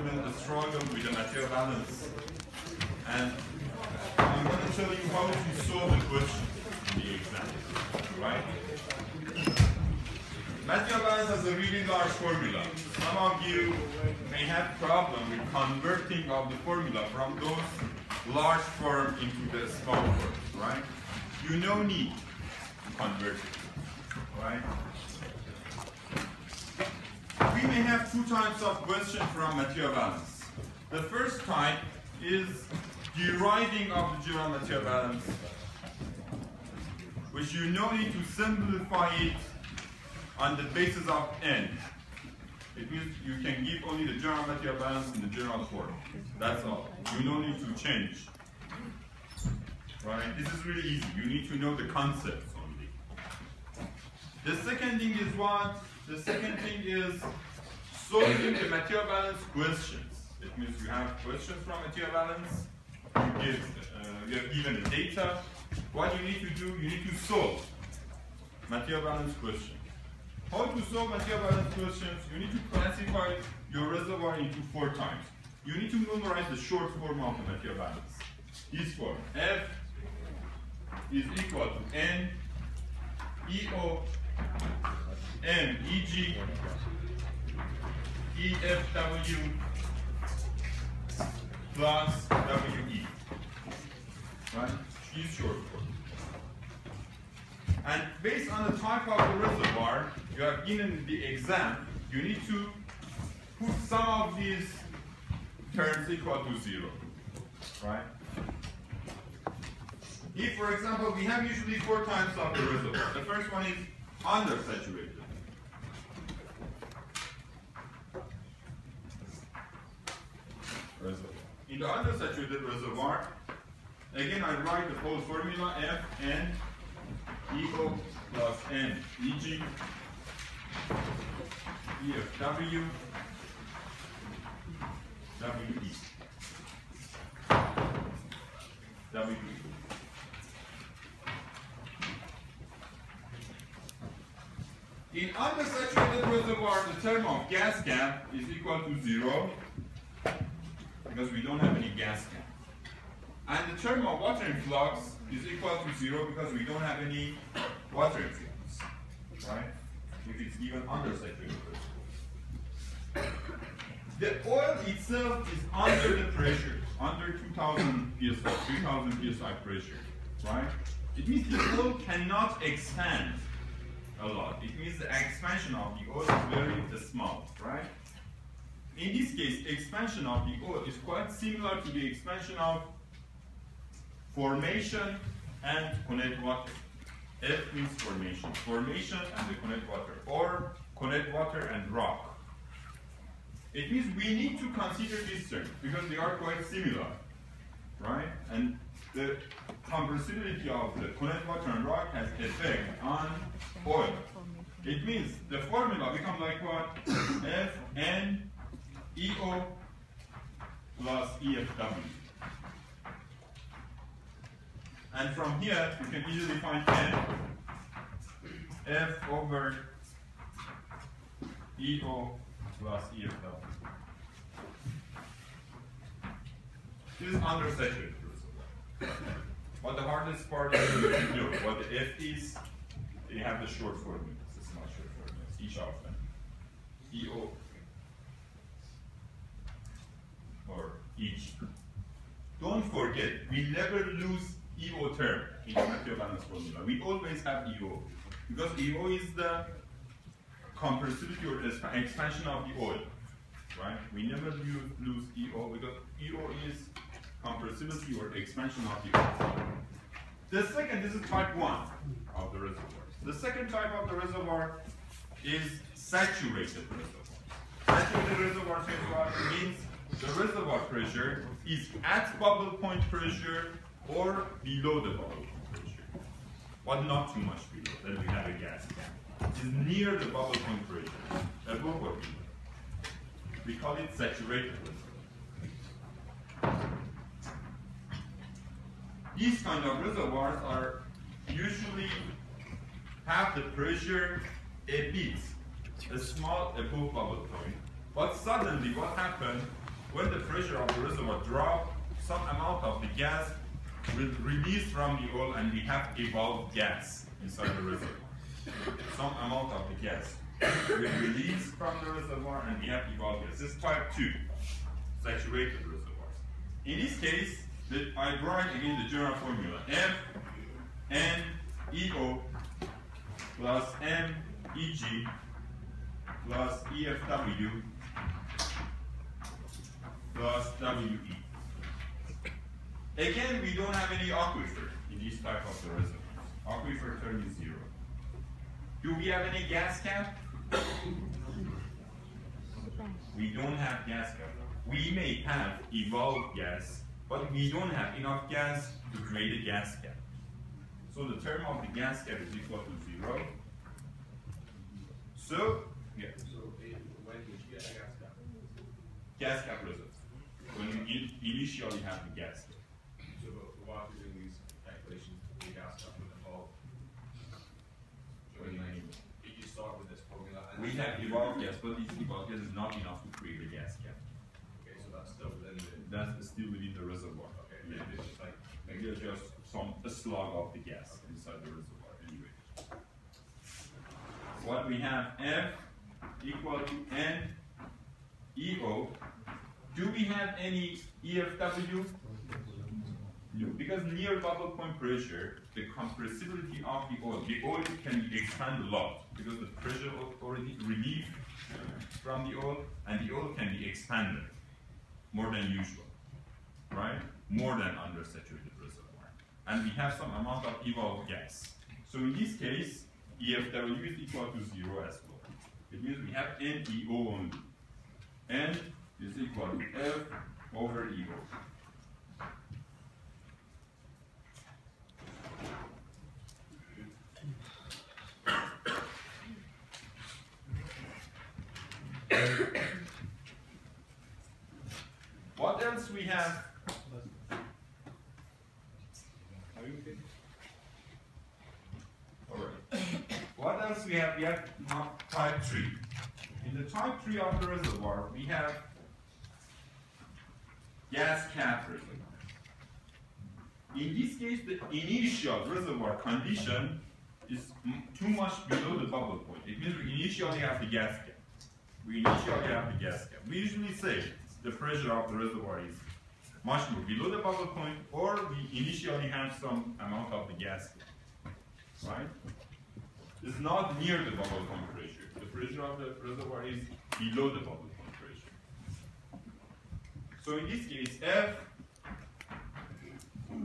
student struggle with the material balance, and I'm going to tell you how to solve the question in the exam, right? Material balance has a really large formula. Some of you may have problem with converting of the formula from those large form into the small forms, right? You no need to convert it, right? We may have two types of questions from material balance. The first type is deriving of the general material balance, which you no need to simplify it on the basis of n. It means you can give only the general material balance in the general form. That's all. You don't need to change. Right? This is really easy. You need to know the concepts only. The second thing is what? The second thing is solving the material balance questions. It means you have questions from material balance. You have given the data. What you need to do, you need to solve material balance questions. How to solve material balance questions? You need to classify your reservoir into 4 types. You need to memorize the short form of the material balance. This form, F is equal to N EO M EG EFW plus WE. Right? Is short form. And based on the type of the reservoir you have given in the exam, you need to put some of these terms equal to 0. Right? If, for example, we have usually 4 types of the reservoir. The first one is undersaturated. Reservoir. In the undersaturated reservoir, again I write the whole formula F N EO plus N EG EFW WE WE. In undersaturated reservoir, the term of gas gap is equal to 0 because we don't have any gas gap. And the term of water influx is equal to 0 because we don't have any water influx, right? If it's given undersaturated reservoirs. The oil itself is under the pressure, under 2000 psi, 3000 psi pressure, right? It means the oil cannot expand a lot. It means the expansion of the oil is very small, right? In this case, expansion of the oil is quite similar to the expansion of formation and connect water. F means formation. Formation and the connect water, or connect water and rock. It means we need to consider these terms because they are quite similar, right? And the compressibility of the connect water and rock has effect on oil. It means the formula becomes like what? F N EO plus EFW. And from here, you can easily find N F over EO plus EFW. This is undersaturated reservoir. But the hardest part is to know what the F is. They have the short formulas. It's not short formulas, each of them. EO or each. Don't forget, we never lose EO term in the material balance formula. We always have EO because EO is the compressibility or expansion of the oil, right? We never lose EO because EO is compressibility or expansion of the oil. The second, this is type 1 of the reservoir. The second type of the reservoir is saturated reservoir. Saturated reservoir means the reservoir pressure is at bubble point pressure or below the bubble point pressure, but not too much below, then we have a gas gap. It is near the bubble point pressure, above or below. We call it saturated reservoir. These kind of reservoirs are usually have the pressure a bit, a small above bubble point, but suddenly what happens, when the pressure of the reservoir drops, some amount of the gas will release from the oil and we have evolved gas inside the reservoir. Some amount of the gas will release from the reservoir and we have evolved gas. This is type 2, saturated reservoirs. In this case, I write again the general formula. F N EO plus M EG plus EFW plus WE. Again, we don't have any aquifer in this type of the reservoirs. Aquifer term is 0. Do we have any gas cap? We don't have gas cap. We may have evolved gas, but we don't have enough gas to create a gas cap. So the term of the gas cap is equal to 0. So, yeah. So when did you get a gas cap? Gas cap reservoir. When you initially have the gas cap. So while you're doing these calculations, the gas cap would evolve. So you start with this formula. And We have evolved gas, but this evolved gas is not enough to create a gas cap. Okay, so that's still within the. That's still within the reservoir. Okay, Yeah. it's just like Maybe just a slug of the gas inside the reservoir anyway. What we have F equal to N EO. Do we have any EFW? No, because near bubble point pressure, the compressibility of the oil can expand a lot because the pressure already relieved from the oil and the oil can be expanded more than usual, right? More than undersaturated reservoir. And we have some amount of evolved gas. So in this case, EFW is equal to 0 as well. It means we have NEO only. N is equal to F over EO. What else we have? Are you okay? All right. What else we have? We have type 3. In the type 3 of the reservoir, we have gas cap reservoir. In this case, the initial reservoir condition is too much below the bubble point. It means we initially have the gas cap. We usually say the pressure of the reservoir is much more below the bubble point, or we initially have some amount of the gas cap, right? It's not near the bubble point pressure. The pressure of the reservoir is below the bubble point pressure. So in this case, F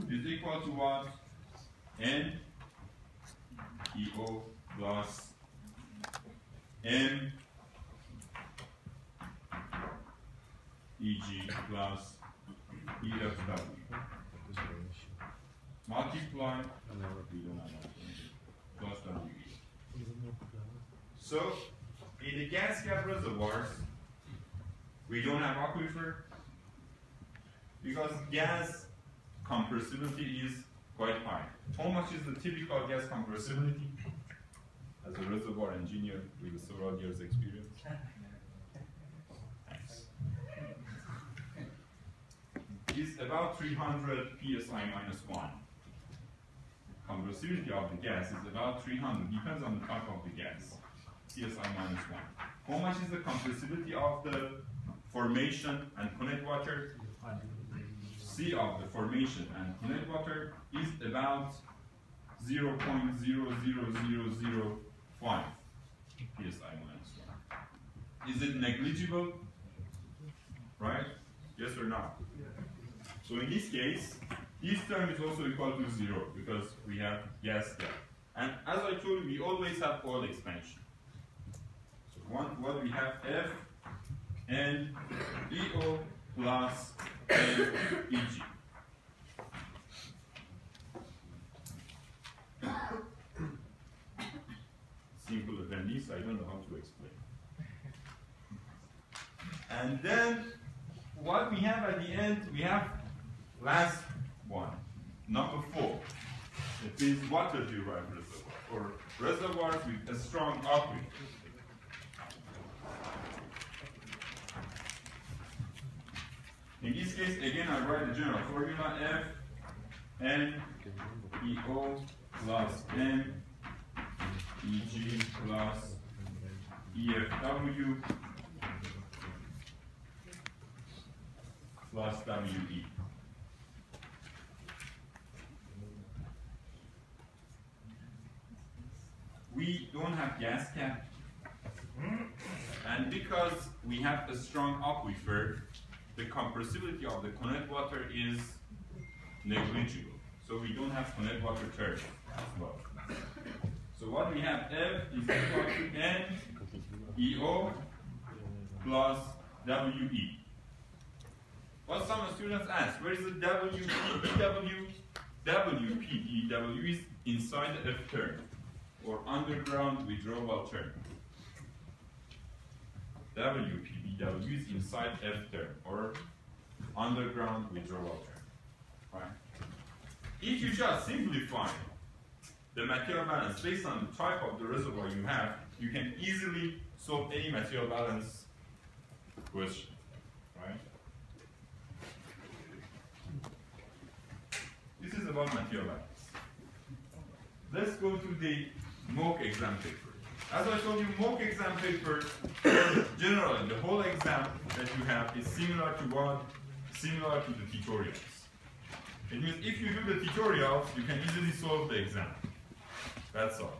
is equal to what? N EO plus M EG plus EFW. Multiply, plus WE. So, in the gas cap reservoirs, we don't have aquifer because gas compressibility is quite high. How much is the typical gas compressibility? As a reservoir engineer with several years experience. Thanks. It's about 300 psi minus 1. Compressibility of the gas is about 300, depends on the type of the gas. psi minus 1. How much is the compressibility of the formation and connect water? C of the formation and connect water is about 0.00005 psi minus 1. Is it negligible? Right? Yes or no? So in this case, this term is also equal to 0 because we have gas gap. And as I told you, we always have oil expansion. So what we have F N EO plus N EG. Simpler than this, I don't know how to explain. And then what we have at the end, we have last one, number 4. It is water-derived reservoir, or reservoirs with a strong aquifer. In this case, again, I write the general formula F N E O plus M E G plus E F W plus W E. We don't have gas cap, and because we have a strong aquifer, the compressibility of the connect water is negligible. So we don't have connect water term as well. So what we have F is equal to N EO plus WE. What some students ask, where is the WPDW? WPDW is inside the F term, or underground withdrawal term. WPDW is inside F term, or underground withdrawal term. Right? If you just simplify the material balance based on the type of the reservoir you have, you can easily solve any material balance question. Right? This is about material balance. Let's go to the mock exam paper. As I told you, mock exam paper, generally, the whole exam that you have is similar to what? Similar to the tutorials. It means if you do the tutorials, you can easily solve the exam. That's all.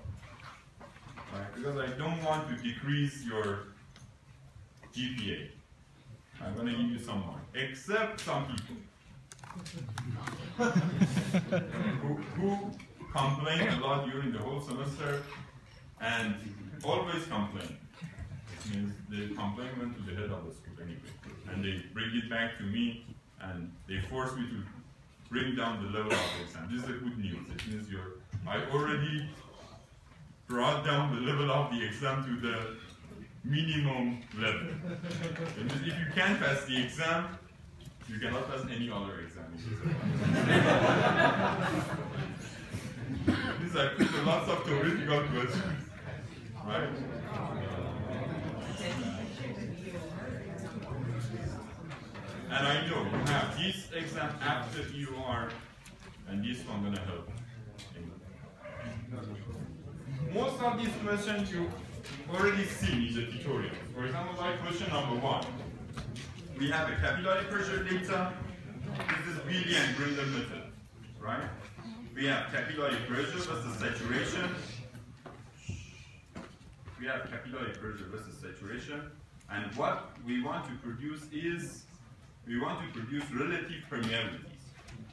Right? Because I don't want to decrease your GPA. I'm going to give you some more. Except some people who complain a lot during the whole semester and always complain. It means the complaint went to the head of the school anyway. And they bring it back to me and they force me to bring down the level of the exam. This is the good news. It means I already brought down the level of the exam to the minimum level. It means if you can't pass the exam, you cannot pass any other exam. These are lots of theoretical questions, right? And I know you have this exam after EOR, and this one gonna help. Most of these questions you already seen in the tutorial. For example, like question number 1. We have a capillary pressure data. This is Willi and Grinder method, right? We have capillary pressure versus saturation. We have capillary pressure versus saturation. And what we want to produce is, we want to produce relative permeabilities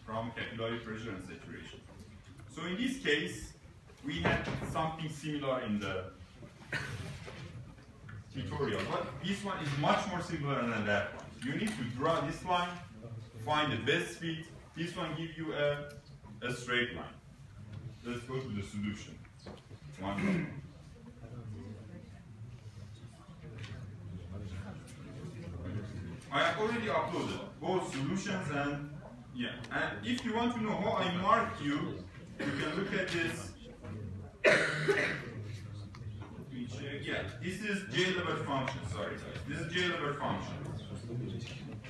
from capillary pressure and saturation. So in this case, we had something similar in the tutorial, but this one is much more simpler than that one. You need to draw this line, find the best fit. This one gives you a straight line. Let's go to the solution. I have already uploaded both solutions and And if you want to know how I marked you can look at this. Yeah, this is J-level function. Sorry, this is J-level function.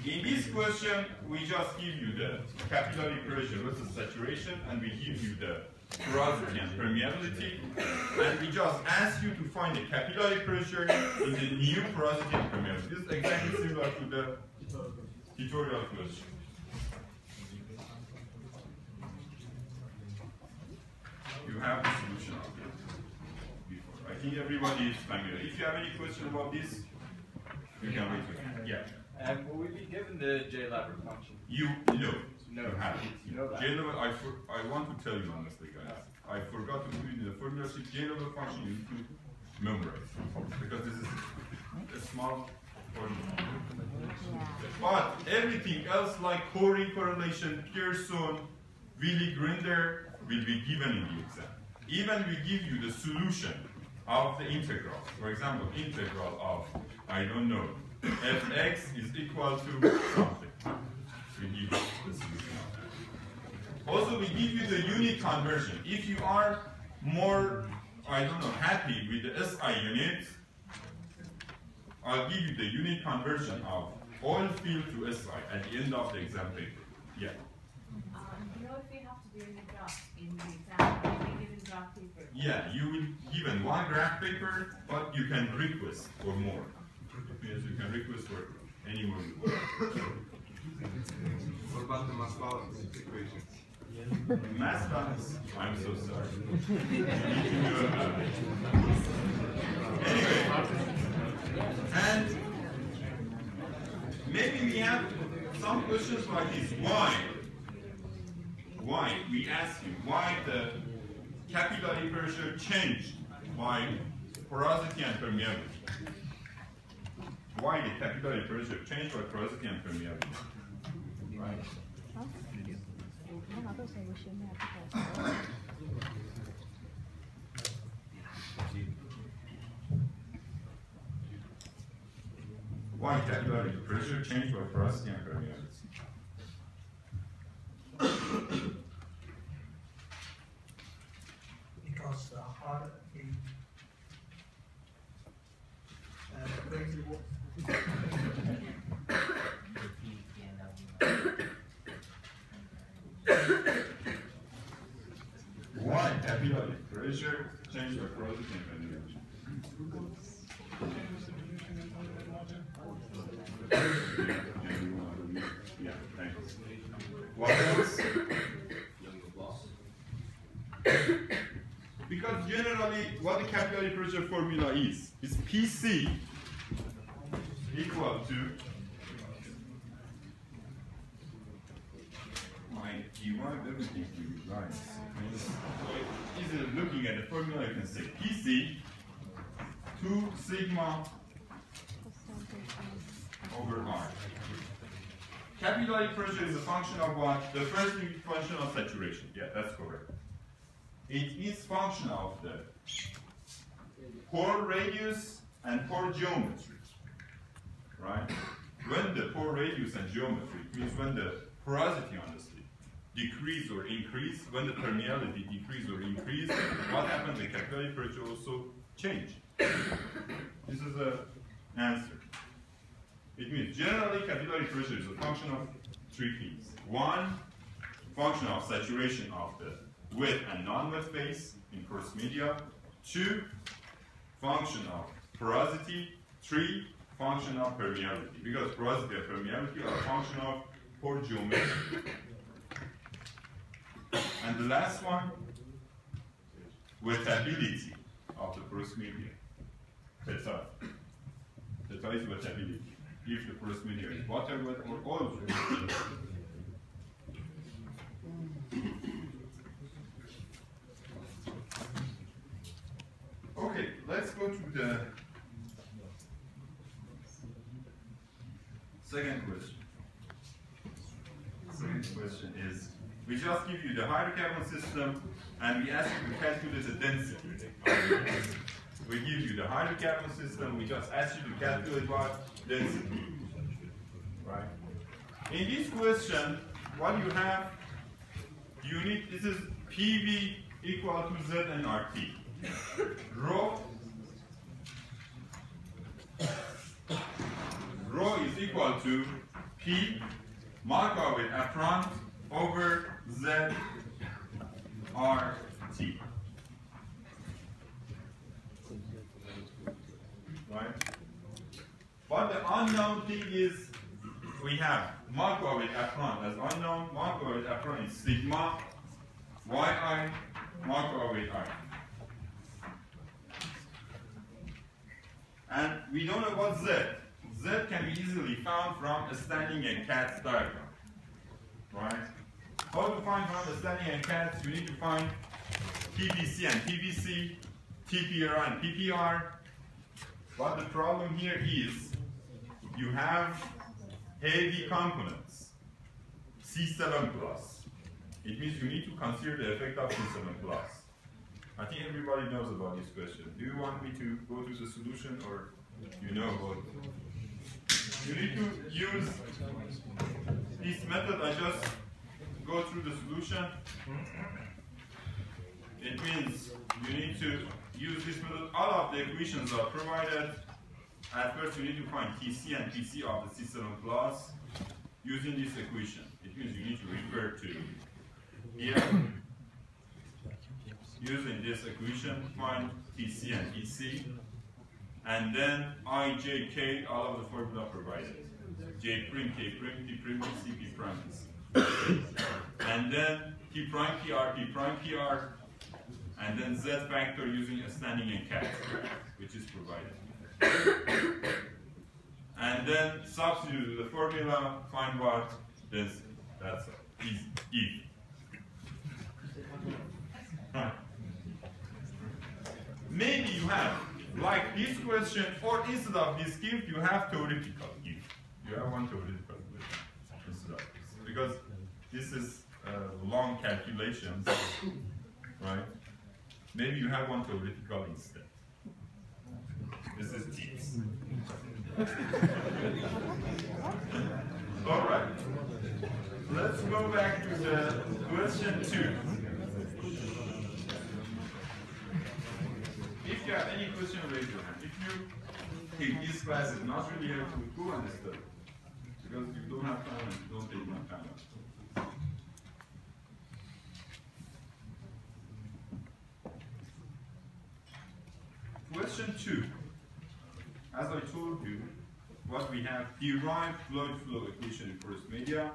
In this question, we just give you the capillary pressure versus saturation, and we give you the porosity and permeability, and we just ask you to find the capillary pressure in the new porosity and permeability. This is exactly similar to the tutorial question. You have the solution of it before. I think everybody is familiar. If you have any question about this, you can raise your hand. Yeah. And will we be given the J-level function? You know. No. You have it. You know that. J-level, I want to tell you honestly, guys. I forgot to put it in the formula sheet. J-level function you need to memorize because this is a small formula. But everything else like Corey correlation, Pearson, Willi Grinder will be given in the exam. Even we give you the solution of the integral. For example, integral of, I don't know, fx is equal to something. We give you the solution of that. Also, we give you the unit conversion. If you are more, I don't know, happy with the SI unit, I'll give you the unit conversion of oil fill to SI at the end of the exam paper. Yeah. You know, if we have to do any graphs in the exam, will be given graph paper? Yeah, you will given one graph paper, but you can request for more. Because you can request for any more. What about the mass balance equation? Mass balance? I'm so sorry. Anyway, and maybe we have some questions like this. Why? We ask you, why the capillary pressure changed by porosity and permeability? Why the capillary pressure changed by porosity and permeability? Right? Why capillary pressure changed by porosity and permeability? Because the harder the reservoir. Why capillary pressure changed by porosity and permeability? Yeah, thanks. What else? Because generally, what the capillary pressure formula is PC equal to my D1 everything to you guys. So easily looking at the formula, you can say PC 2 sigma over R. Capillary pressure is a function of what? The first function of saturation. Yeah, that's correct. It is function of the pore radius and pore geometry. Right? When the pore radius and geometry means when the porosity on the slip decrease or increase, when the permeability decrease or increase, what happens? The capillary pressure also change. This is the answer. It means generally capillary pressure is a function of three things. One, function of saturation of the wet and non-wet phase in porous media. Two, function of porosity. Three, function of permeability. Because porosity and permeability are a function of pore geometry. And the last one, wettability of the porous media. Theta. Theta is wettability. If the porous media is water wet or oil wet. Okay, let's go to the second question. Second question is, we just give you the hydrocarbon system and we ask you to calculate the density. We give you the hydrocarbon system, we just ask you to calculate what? Density. Right? In this question, what you have, you need, this is PV equal to Z and RT. Rho is equal to P marked with apparent over Z RT. Right? But the unknown thing is we have marked with apparent as unknown, marked with apparent is sigma, yi, marked with I. And we don't know what Z. Z can be easily found from a standing and cats diagram. Right? How to find from the standing and cats? You need to find PPC and PPC, TPR and PPR. But the problem here is you have heavy components, C7+. It means you need to consider the effect of C7+. I think everybody knows about this question. Do you want me to go to the solution or you know about it? You need to use this method. I just go through the solution. It means you need to use this method. All of the equations are provided. at first you need to find TC and PC of the system class using this equation. It means you need to refer to here. Using this equation, find TC and PC, and then I, J, K, all of the formula provided. J prime, K prime, P prime, C, P prime, C. And then P prime, PR, P prime, PR, and then Z factor using a standing and cat, which is provided. And then substitute the formula, find what? This, that's easy. Maybe you have, like this question, or instead of this gift, you have theoretical gift. You have one theoretical question instead of this. Because this is long calculations, right? Maybe you have one theoretical instead. This is tips. All right. Let's go back to the question 2. If you have any question, raise your hand. If you think this class is not really helpful, go and study. Because you don't have time and you don't take my time. Question 2. As I told you, what we have, derive fluid flow equation in porous media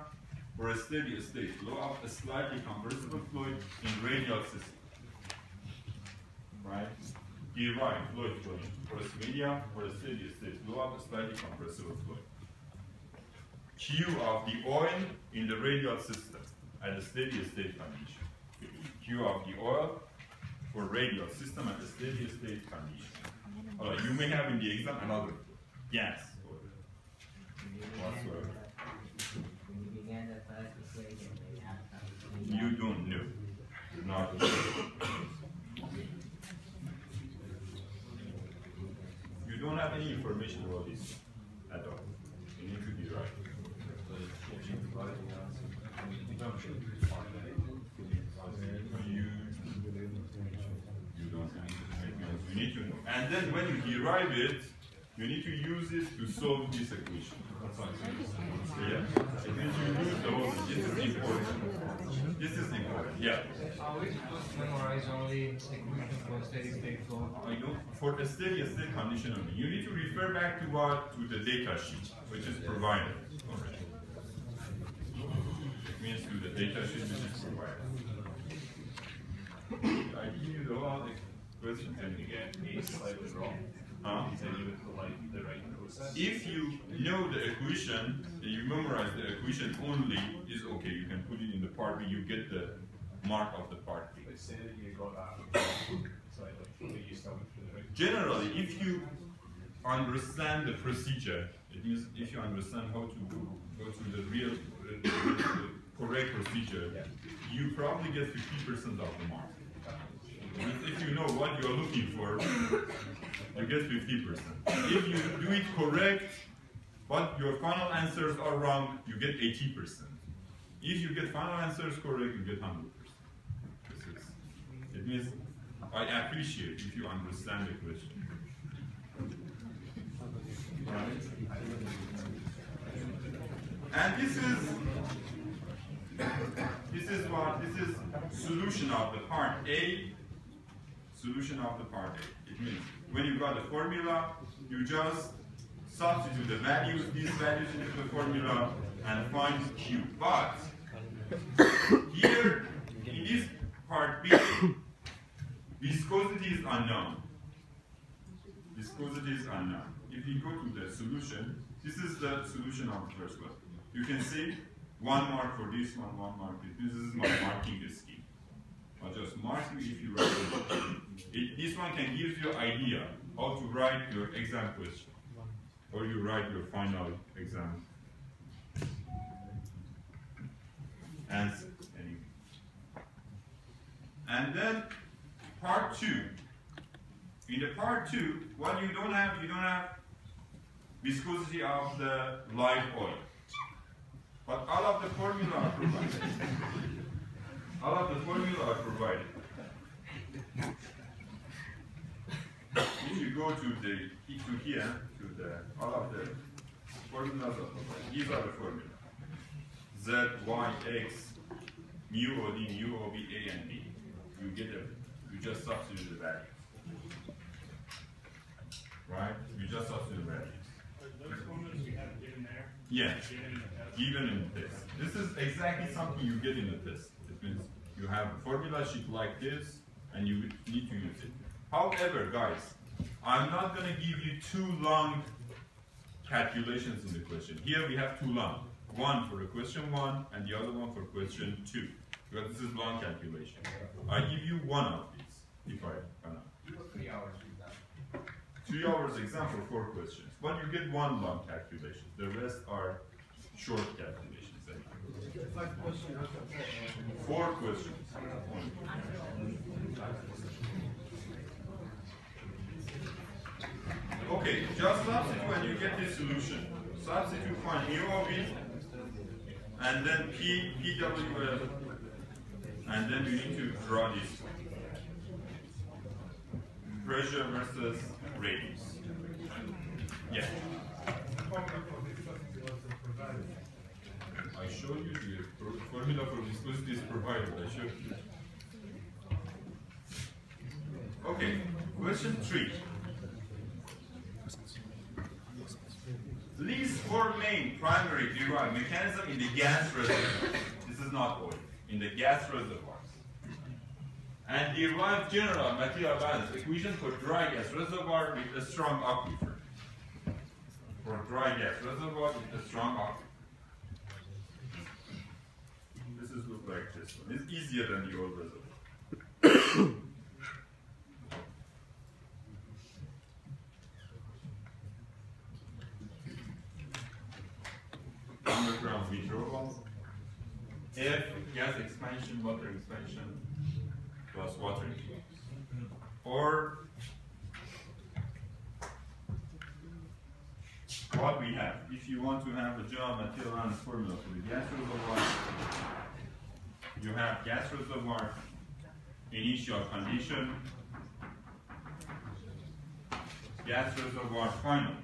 for a steady state flow of a slightly compressible fluid in radial system. Right? Derive fluid flow in porous media for a steady state flow of a slightly compressible fluid. Q of the oil in the radial system at a steady state condition. Q of the oil for radial system at a steady state condition. You may have in the exam another gas or whatsoever. You don't know. Not you don't have any information about this at all. You need to be right. You don't have. You need to know. And then when you derive it, you need to use it to solve this equation. Yeah. It means you use the whole thing. This is important. This is important. Yeah. Are we supposed to memorize only equation for steady state flow? I know. For a steady state condition only, you need to refer back to what? To the data sheet, which is provided already. It means to the data sheet which is provided. I give you the whole question. And you get A slightly wrong. Then you would like the right process. If you know the equation, you memorize the equation only, is okay. You can put it in the part B, you get the mark of the part B. Let's say that you got that slightly, you still went through the right. Generally, if you understand the procedure, it means if you understand how to go through the real correct procedure, you probably get 50% of the mark. If you know what you are looking for, you get 50%. If you do it correct, but your final answers are wrong, you get 80%. If you get final answers correct, you get 100%. It means I appreciate if you understand the question. Right? And this is solution of the part A. Solution of the part A. It means when you got the formula, you just substitute the values, these values into the formula, and find Q. But here, in this part B, viscosity is unknown. Viscosity is unknown. If you go to the solution, this is the solution of the first one. You can see 1 mark for this one, 1 mark for this. This is my marking scheme. I'll just mark you if you write it. This one can give you an idea how to write your exam question, or you write your final exam answer. Anyway. And then part 2. In the part 2, what you don't have viscosity of the live oil. But all of the formula are provided. All of the formula are provided. if you go to here, all of the formulas of these are the formulas. Z, Y, X, mu OD, mu OB, A, and B. You get everything. You just substitute the values. Right? You just substitute the values. Those formulas we have given there? Yeah. Given in the test? Given in the test. This is exactly something you get in the test. It means you have a formula sheet like this, and you need to use it. However, guys, I'm not going to give you too long calculations in the question. Here we have too long. One for the question 1 and the other one for question 2. Because this is long calculation. I give you one of these, if I can. 3 hours we've done. 3 hours example, 4 questions. But you get one long calculation. The rest are short calculations. 4 questions. Okay, just substitute when you get this solution. Substitute find mu of it, and then PWL, and then you need to draw this pressure versus radius. Yeah. I showed you the formula for viscosity is provided. I showed you. Okay, question 3. List 4 main primary derived mechanism in the gas reservoir. This is not oil. In the gas reservoirs. And derive general material balance equation for dry gas reservoir with a strong aquifer. For dry gas reservoir with a strong aquifer. This is look like this one. It's easier than the old reservoir. Underground withdrawal. F, gas expansion, water expansion, plus water influx. Or what we have, if you want to have a general material balance formula for the gas reservoir, you have gas reservoir, initial condition, gas reservoir, final condition.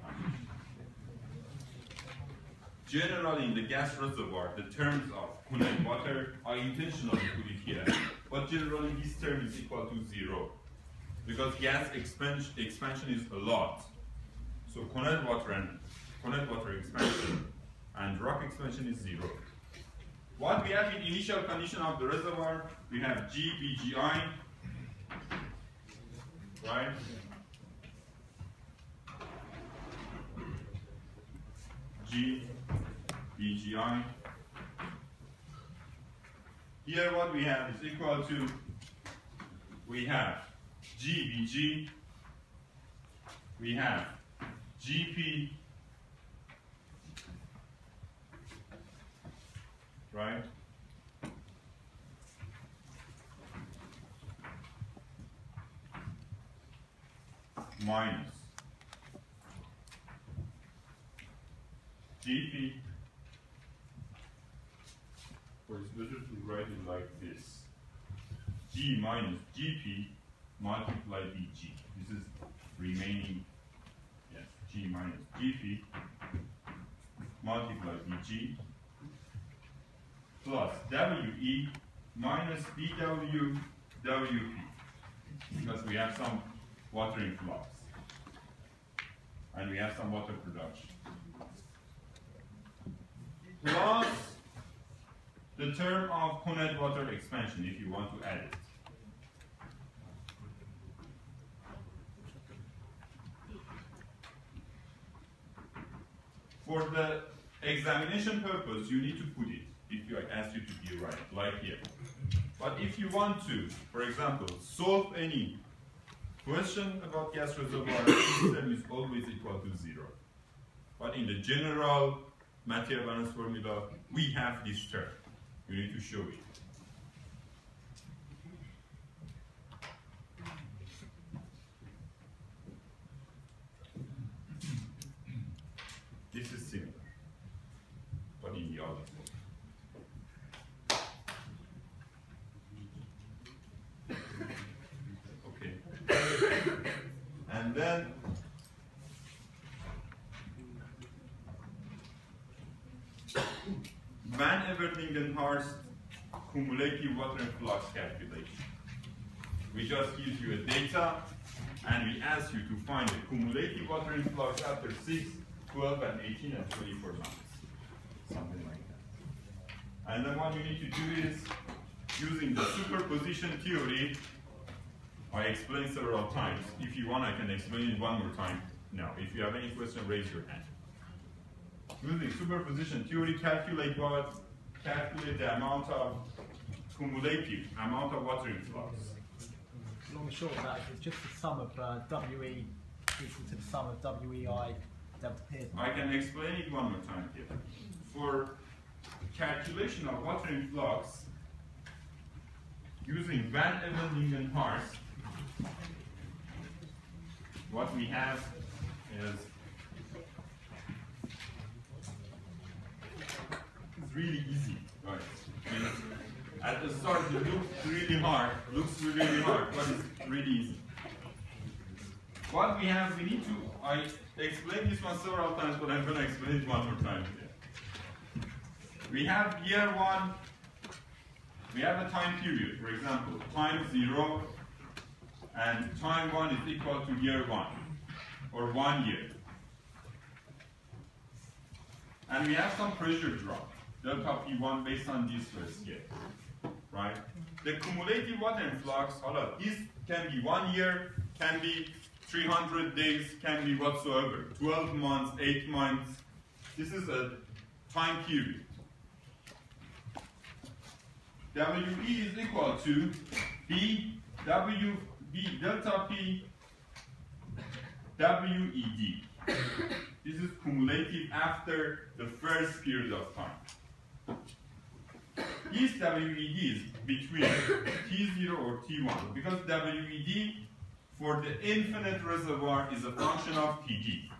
Generally, in the gas reservoir, the terms of Coulomb water, I intentionally put it here, but generally this term is equal to 0. Because gas expansion is a lot. So Coulomb water expansion and rock expansion is 0. What we have in initial condition of the reservoir, we have G, BGI, right? G, BGI. Here what we have is equal to, we have GBG, we have GP, right? Minus GP, or it's better to write it like this. G minus GP multiply BG. This is remaining, yes, G minus GP multiply BG plus WE minus BW WP, because we have some water influx and we have some water production. Plus the term of Coulomb water expansion, if you want to add it. For the examination purpose, you need to put it, if I ask you to be right, like here. But if you want to, for example, solve any question about gas reservoir, this term is always equal to 0. But in the general material balance formula, we have this term. You need to show it. This is similar, but in the other form. Okay. And then Van Everlingen-Hurst cumulative water influx calculation. We just give you a data and we ask you to find the cumulative water influx after 6, 12, and 18 and 24 months. Something like that. And then what you need to do is, using the superposition theory, I explained several times. If you want, I can explain it one more time now. If you have any question, raise your hand. Using superposition theory, calculate what? Calculate the amount of cumulative amount of water influx. Long and short of that, it's just the sum of WE equal to the sum of WEI delta P. I can explain it one more time here. For calculation of water influx, using Van Everlingen-Hurst, what we have is, it's really easy, guys. At the start, it looks really hard, but it's really easy. What we have, we need to, I explained this one several times, but I'm going to explain it one more time here. We have year 1, we have a time period, for example, time 0, and time 1 is equal to year 1, or 1 year. And we have some pressure drop, delta P1 based on this first year, right? The cumulative water influx, this can be 1 year, can be 300 days, can be whatsoever, 12 months, 8 months. This is a time period. WE is equal to B delta P WED. This is cumulative after the first period of time. This WED is between T0 or T1, because WED for the infinite reservoir is a function of TD.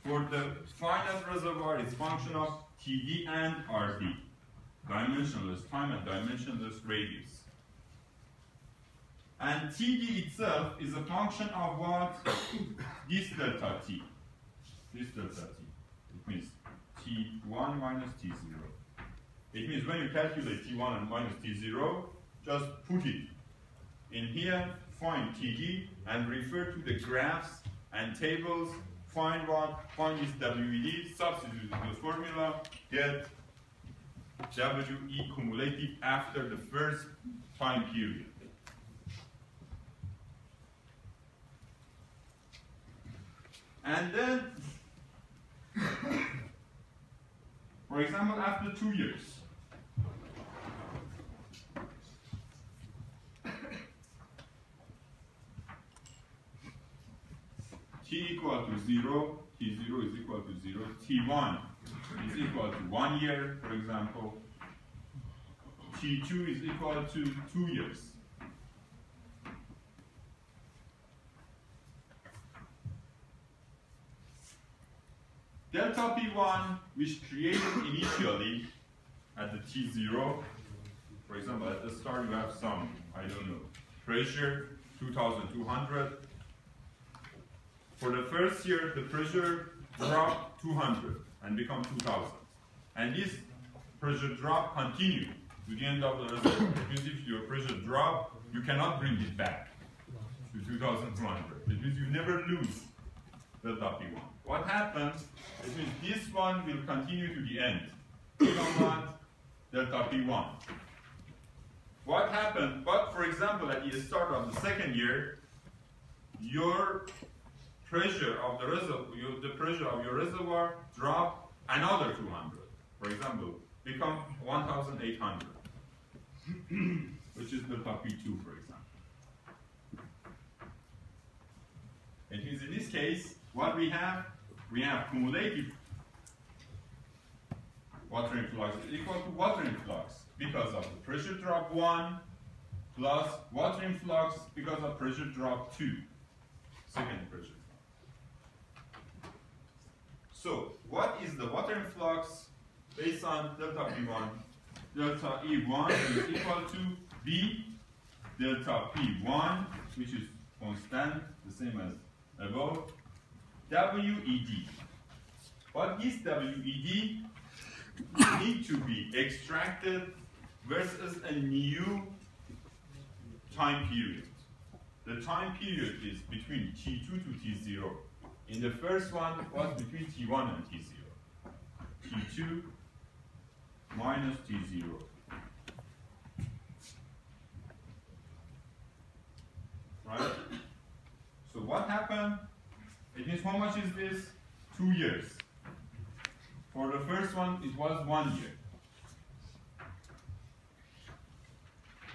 For the finite reservoir, it's function of TD and RD. Dimensionless time and dimensionless radius. And TD itself is a function of what? This delta T. This delta T. It means T1 minus T0. It means when you calculate T1 and minus T0, just put it in here, find TD, and refer to the graphs and tables, find what? Find this WED, substitute in the formula, get WE cumulative after the first time period. And then, for example, after 2 years, T equal to 0, T0 is equal to 0, T1 is equal to 1 year, for example. T2 is equal to 2 years. Delta P1, which created initially at the T0, for example, at the start you have some, I don't know, pressure, 2,200. For the first year, the pressure dropped 200 and become 2,000. And this pressure drop continued to the end of the reservoir. Because if your pressure drop, you cannot bring it back to 2,200. It means you never lose delta P1. What happens? It means this one will continue to the end. You don't want delta P1. What happened? But for example, at the start of the second year, your pressure of the reservoir, the pressure of your reservoir dropped another 200. For example, become 1,800, which is delta P2, for example. It means in this case, what we have cumulative water influx is equal to water influx because of the pressure drop 1 plus water influx because of pressure drop 2, second pressure drop. So, what is the water influx based on delta P1? Delta E1 is equal to B delta P1, which is constant, the same as about WED. What is WED? Need to be extracted versus a new time period. The time period is between T2 to T0. In the first one, it was between T1 and T0. T2 minus T0. Right? So what happened? It means how much is this? 2 years. For the first one, it was 1 year.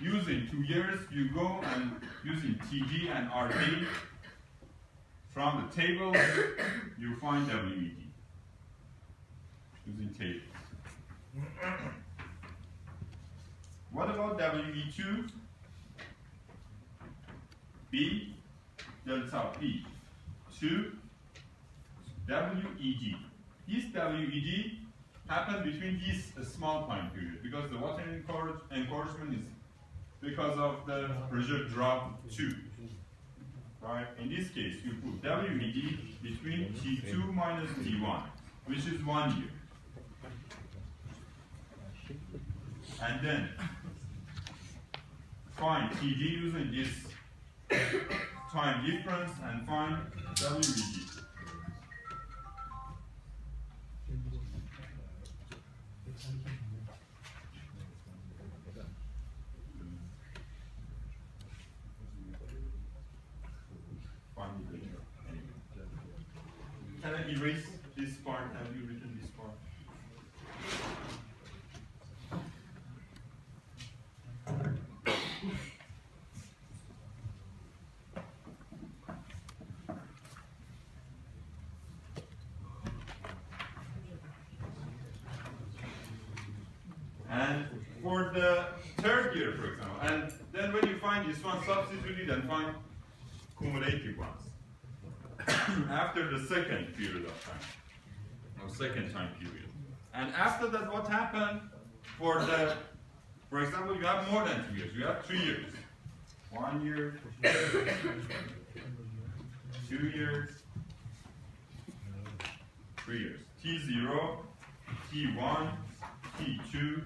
Using 2 years, you go and using TD and RD, from the table, you find WED. Using tables. What about WE2? B delta P 2 WED. This WED happened between this small time period because the water encouragement is because of the pressure drop 2. Right? In this case, you put WED between T2 minus T1, which is 1 year. And then find TD using this time difference and find WED. Can I erase this part? Have you written this part? And for the third year, for example, and then when you find this one, substitute it and find cumulative ones. After the second period of time, or second time period. And after that, what happened? For example, you have more than 2 years, you have 3 years. 1 year, 2 years, 3 years. T0, T1, T2,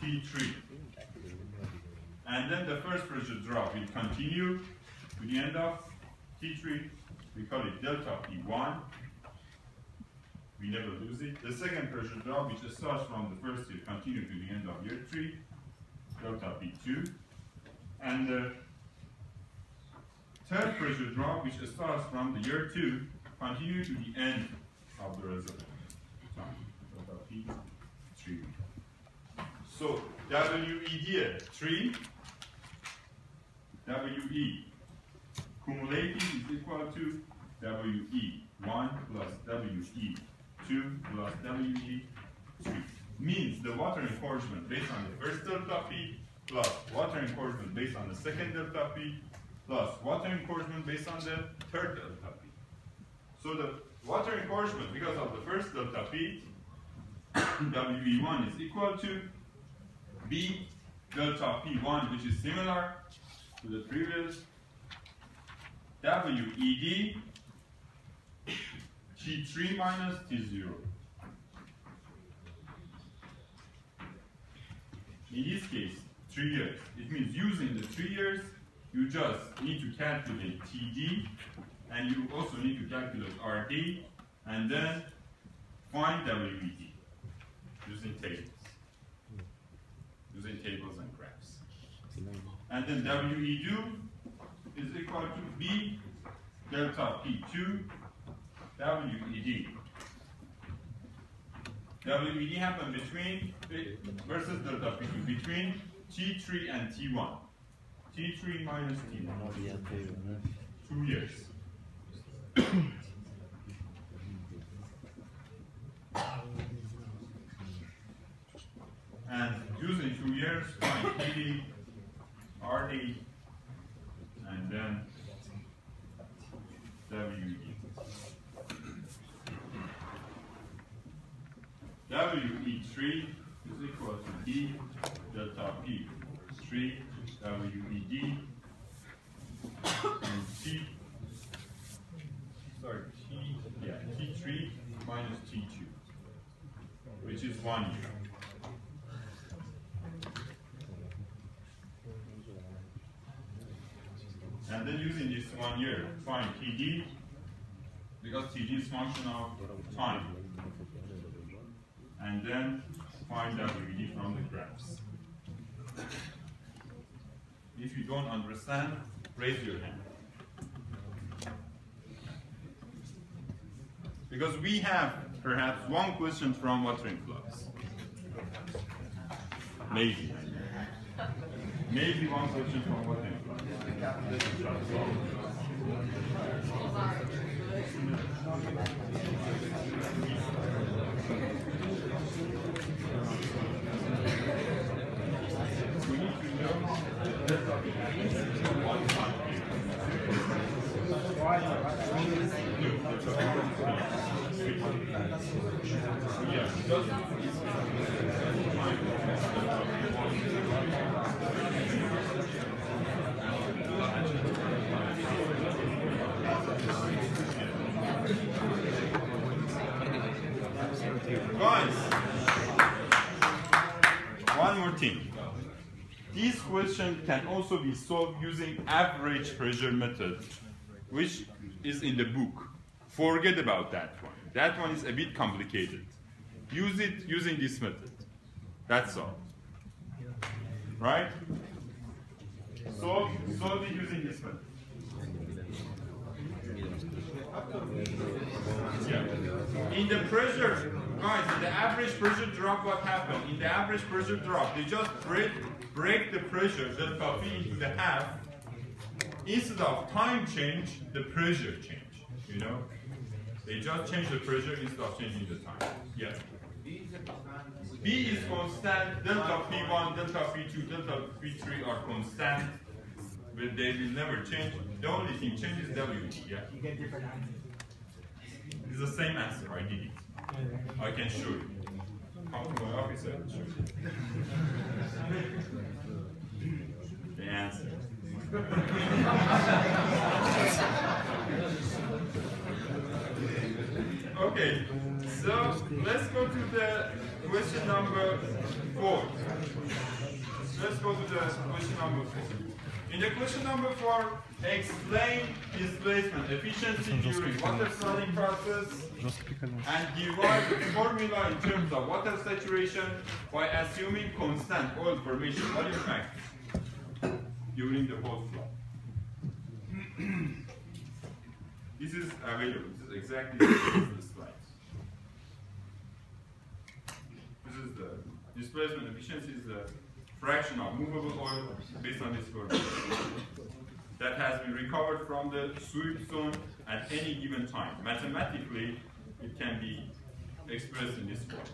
T3. And then the first pressure drop will continue to the end of T3. We call it delta P1. We never lose it. The second pressure drop, which starts from the first year, continue to the end of year 3, delta P2. And the third pressure drop, which starts from the year 2, continue to the end of the reservoir time, delta P3. So WED 3, WE cumulative is equal to WE1 plus WE2 plus WE3. Means the water encouragement based on the first delta P plus water encouragement based on the second delta P plus water encouragement based on the third delta P. So the water encouragement because of the first delta P, WE1 is equal to B delta P1, which is similar to the previous WED T3 minus T0. In this case, 3 years. It means using the 3 years, you just need to calculate TD, and you also need to calculate RD, and then find WED using tables. Using tables and graphs. And then WE2 is equal to B delta P2 WED. WED happened between versus delta P2 between T3 and T1. T3 minus T1. 2 years. And using 2 years, find TD, RD, and then WED. WE3 is equal to D delta P3 WED and Yeah, T3 minus T2, which is 1 year. And then using this 1 year, find TD, because TD is function of time. And then find WD from the graphs. If you don't understand, raise your hand. Because we have perhaps one question from watering flux. Maybe. Maybe one question from watering flux. We need to know one time. Yeah, guys, one more thing. This question can also be solved using average pressure method, which is in the book. Forget about that one. That one is a bit complicated. Use it using this method. That's all. Right? Solve it using this method. Yeah. In the pressure, guys, in the average pressure drop, what happened? In the average pressure drop, they just break the pressure, delta V, into the half. Instead of time change, the pressure change. You know? They just change the pressure instead of changing the time. Yeah. B is constant, delta P1, delta P2, delta P3 are constant, but they will never change. The only thing changes WD, yeah? You get different answers. It's the same answer, I did it. I can show you. Come to my office, I will show you. The answer. Okay, so let's go to the question number 4. Let's go to the question number 4. In the question number 4, explain displacement efficiency during water flooding process and derive the formula in terms of water saturation by assuming constant oil formation volume factor during the whole flow. This is available. This is exactly the slides. This is the displacement efficiency is the fraction of movable oil based on this formula that has been recovered from the sweep zone at any given time. Mathematically, it can be expressed in this form.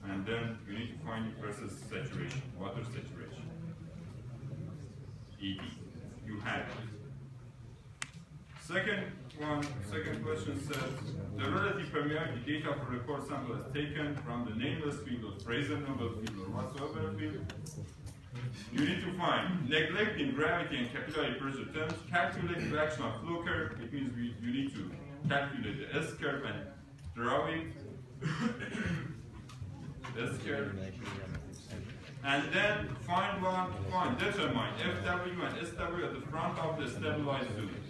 And then we need to find the process saturation, water saturation. ED. You have it. Second question says, the relative permeability data for the core sample is taken from the nameless field or Fraser Noble field or whatsoever field. You need to find, neglecting gravity and capillary pressure terms, calculate the action of flow curve. It means you need to calculate the S curve and draw it. S curve. And then determine FW and SW at the front of the stabilized unit.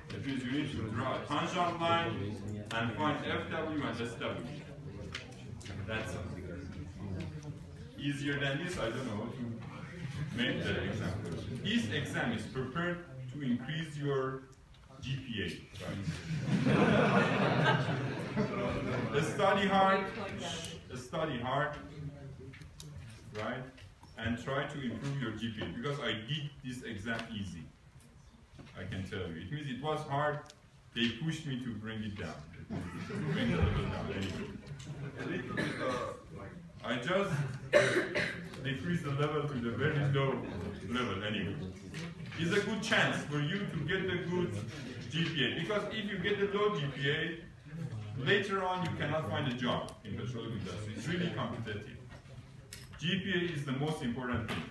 That means you need to draw a tangent line and find FW and SW. That's it. Easier than this, I don't know how to make the example. This exam is prepared to increase your GPA. Right? Study hard, right? And try to improve your GPA, because I did this exam easy. I can tell you. It means it was hard. They pushed me to bring it down. Bring the level down anyway. I just decrease the level to the very low level anyway. It's a good chance for you to get the good GPA, because if you get the low GPA, later on you cannot find a job in petroleum industry. It's really competitive. GPA is the most important thing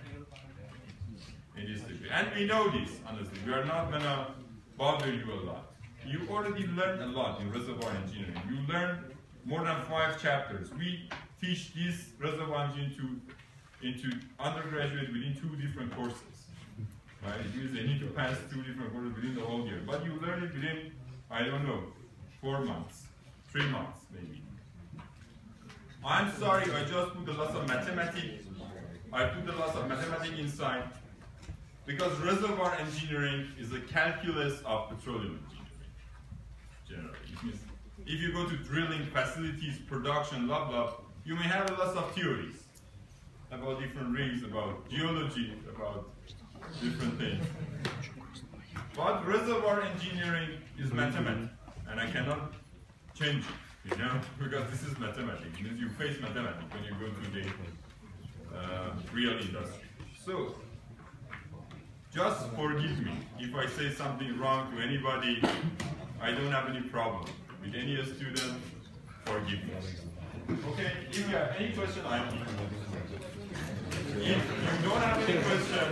in this degree. And we know this, honestly. We are not going to bother you a lot. you already learned a lot in reservoir engineering. You learned more than 5 chapters. We teach this reservoir engineering into undergraduate within 2 different courses. Right? It means they need to pass 2 different courses within the whole year. But you learn it within, I don't know, 4 months, 3 months maybe. I'm sorry, I just put a lot of mathematics. I put a lot of mathematics inside because reservoir engineering is a calculus of petroleum engineering. Generally, it means if you go to drilling facilities, production, blah blah, you may have a lot of theories about different rigs, about geology, about different things. But reservoir engineering is mathematics, and I cannot change it, you know, because this is mathematics. It means you face mathematics when you go to the real industry. So, just forgive me if I say something wrong to anybody. I don't have any problem with any student. Forgive me. Okay, if you have any question, I'm here. If you don't have any question,